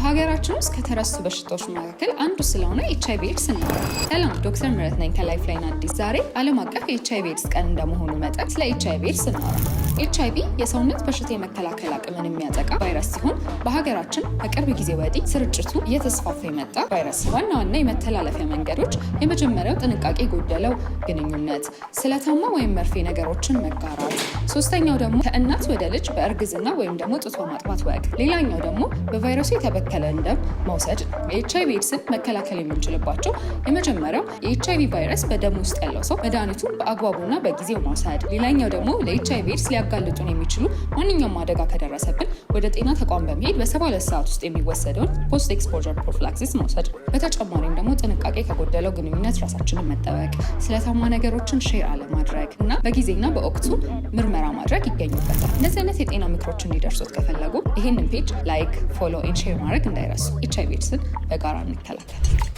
በሀገራችን ውስጥ ከተረሱ በሽታዎች መካከል አንዱ ስለሆነ ኤችአይቪ ኤድስ ነው። ሰላም፣ ዶክተር ምህረት ነኝ ከላይፍላይን አዲስ። ዛሬ ዓለም አቀፍ የኤችአይቪ ኤድስ ቀን እንደመሆኑ መጠን ስለ ኤችአይቪ ኤድስ እናወራ። ኤችአይቪ የሰውነት በሽታ የመከላከል አቅምን የሚያጠቃ ቫይረስ ሲሆን በሀገራችን በቅርብ ጊዜ ወዲህ ስርጭቱ እየተስፋፋ የመጣ ቫይረስ። ዋና ዋና የመተላለፊያ መንገዶች የመጀመሪያው ጥንቃቄ የጎደለው ግንኙነት፣ ስለታማ ወይም መርፌ ነገሮችን መጋራት። ሶስተኛው ደግሞ ከእናት ወደ ልጅ በእርግዝና ወይም ደግሞ ጡት በማጥባት ወቅት። ሌላኛው ደግሞ በቫይረሱ የተበከለ ደም መውሰድ ነው። የኤችአይቪ ኤድስን መከላከል የምንችልባቸው የመጀመሪያው የኤችአይቪ ቫይረስ በደም ውስጥ ያለው ሰው መድኃኒቱን በአግባቡና በጊዜው መውሰድ። ሌላኛው ደግሞ ለኤችአይቪ ኤድስ ሊያጋልጡን የሚችሉ ማንኛውም አደጋ ከደረሰብን ወደ ጤና ተቋም በመሄድ በ72 ሰዓት ውስጥ የሚወሰደውን ፖስት ኤክስፖዠር ፕሮፊላክሲስ መውሰድ። በተጨማሪም ደግሞ ጥንቃቄ ከጎደለው ግንኙነት ራሳችንን መጠበቅ፣ ስለታማ ነገሮችን ሼር አለማድረግ እና በጊዜና በወቅቱ ምርመራ ማድረግ ይገኙበታል። እነዚህ አይነት የጤና ምክሮች እንዲደርሱት ከፈለጉ ይህንን ፔጅ ላይክ፣ ፎሎ፣ ሼር ማድረግ እንዳይረሱ። ኤችአይቪ ኤድስን በጋራ እንከላከል።